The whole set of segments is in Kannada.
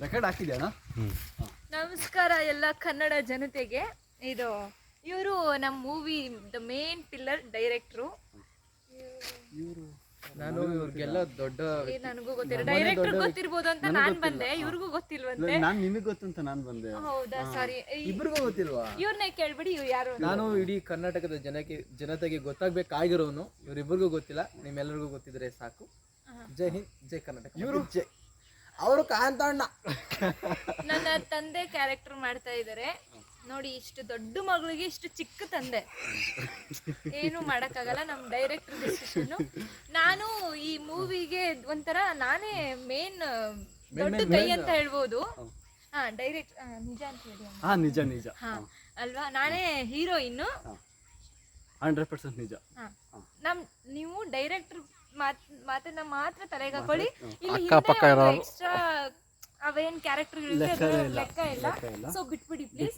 ರೆಕಾರ್ಡ್ ಹಾಕಿದ್ಯಾಣ? ನಮಸ್ಕಾರ ಎಲ್ಲ ಕನ್ನಡ ಜನತೆಗೆ. ಇದು ಇವರು ನಮ್ಮ ಮೂವಿ ದ ಮೇನ್ ಪಿಲ್ಲರ್ ಡೈರೆಕ್ಟ್ರು. ನಾನು ಇವ್ರಿಗೆಲ್ಲ ದೊಡ್ಡ ನನಗೂ ಗೊತ್ತಿಲ್ಲ, ಡೈರೆಕ್ಟರ್ ಗೊತ್ತಿರ್ಬೋದು ಅಂತ ನಾನ್ ಬಂದೆ, ಇವ್ರಿಗೂ ಗೊತ್ತಿಲ್ವಂತೆ. ನಾನು ನಿಮಗೆ ಗೊತ್ತು ಅಂತ ನಾನು ಬಂದೆ. ಹೌದಾ, ಸಾರಿ. ಇಬ್ರಿಗೂ ಗೊತ್ತಿಲ್ವಾ? ಇವ್ರನ್ನೇ ಕೇಳ್ಬಿಡಿ, ಇವ್ರು ಯಾರು? ನಾನು ಇಡೀ ಕರ್ನಾಟಕದ ಜನತೆಗೆ ಗೊತ್ತಾಗ್ಬೇಕಾಗಿರೋನು, ಇವ್ರಿಬ್ರಿಗೂ ಗೊತ್ತಿಲ್ಲ, ನಿಮ್ಮೆಲ್ಲರಿಗೂ ಗೊತ್ತಿದ್ರೆ ಸಾಕು. ಜೈ ಹಿಂದ್, ಜೈ ಕರ್ನಾಟಕ. ಇವರು ಜೈ ಅವರು ಕಾಂತಣ್ಣ ನನ್ನ ತಂದೆ ಕ್ಯಾರೆಕ್ಟರ್ ಮಾಡ್ತಾ ಇದ್ದಾರೆ ನೋಡಿ. ಇಷ್ಟು ದೊಡ್ಡ ಮಗಳಿಗೆ ಇಷ್ಟು ಚಿಕ್ಕ ತಂದೆ, ಏನು ಮಾಡಕ್ಕಾಗಲ್ಲ. ನಮ್ಮ ಡೈರೆಕ್ಟರ್ ಡಿಸಿಷನ್. ನಾನು ಈ ಮೂವಿಗೆ ಒಂಥರ ನಾನೇ ಮೇನ್ ದೊಡ್ಡ ಕೈ ಅಂತ ಹೇಳ್ಬೋದು. ಡೈರೆಕ್ಟ್ ನಿಜ ಅಂತ ಹೇಳಿ. ನಿಜ ನಿಜ. ಅಲ್ವಾ, ನಾನೇ ಹೀರೋಯಿನ್. 100% ನಿಜ. ನೀವು ಡೈರೆಕ್ಟರ್ ಮಾತನ್ನ ಮಾತ್ರ ತಲೆಗೆ ಹಾಕೊಳ್ಳಿ. ಇಲ್ಲಿ ಎಕ್ಸ್ಟ್ರಾ ಅವೇನ್ ಕ್ಯಾರೆಕ್ಟರ್ ಲೆಕ್ಕ ಇಲ್ಲ. ಸೊ ಬಿಟ್ಬಿಡಿ ಪ್ಲೀಸ್.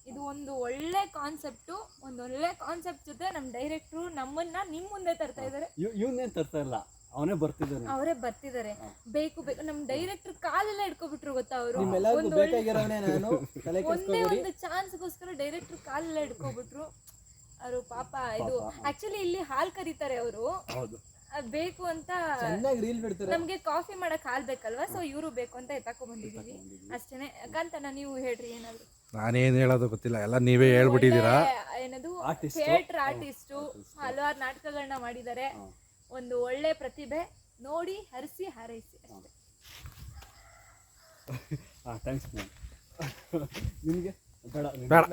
ಇದು ಒಂದು ಒಳ್ಳೆ ಕಾನ್ಸೆಪ್ಟ್, ಒಳ್ಳೆ ಕಾನ್ಸೆಪ್ಟ್ ಜೊತೆ ನಮ್ ಡೈರೆಕ್ಟ್ರು ನಮ್ಮನ್ನ ನಿಮ್ ಮುಂದೆ ತರ್ತಾ ಇದಾರೆ. ಇವನೇನ್ ತರ್ತಾ ಇಲ್ಲ, ಅವರೇ ಬರ್ತಿದ್ದಾರೆ. ಬೇಕು ನಮ್ ಡೈರೆಕ್ಟರ್ ಕಾಲೆಲ್ಲ ಹಿಡ್ಕೊಬಿಟ್ರು ಗೊತ್ತಾ ಅವರು. ಒಂದೇ ಒಂದು ಚಾನ್ಸ್ಗೋಸ್ಕರ ಡೈರೆಕ್ಟರ್ ಕಾಲೆಲ್ಲ ಹಿಡ್ಕೊಬಿಟ್ರು ಅವರು. ಪಾಪ, ಇದು ಆಕ್ಚುಲಿ ಇಲ್ಲಿ ಹಾಲ್ ಕರೀತಾರೆ ಅವರು, ಬೇಕು ಅಂತ. ನಮ್ಗೆ ಕಾಫಿ ಮಾಡಕ್ ಹಾಲ್ ಬೇಕಲ್ವಾ, ಸೊ ಇವರು ಬೇಕು ಅಂತ ಎತ್ತಾಕೊ ಬಂದಿದೀವಿ ಅಷ್ಟೇನೆ. ಕಾಂತಣ್ಣ, ನೀವು ಹೇಳ್ರಿ ಏನಾದ್ರು. ನಾನೇನು ಹೇಳೋದು ಗೊತ್ತಿಲ್ಲ, ಎಲ್ಲ ನೀವೇ ಹೇಳ್ಬಿಟ್ಟಿದ್ದೀರಾ. ಏನದು ಥಿಯೇಟರ್ ಆರ್ಟಿಸ್ಟು, ಹಲವಾರು ನಾಟಕಗಳನ್ನ ಮಾಡಿದ್ದಾರೆ. ಒಂದು ಒಳ್ಳೆ ಪ್ರತಿಭೆ, ನೋಡಿ ಹರಿಸಿ ಹಾರೈಸಿ ಅಷ್ಟೇ. ಥ್ಯಾಂಕ್ಸ್. ನಿಮಗೆ ಬೇಡ.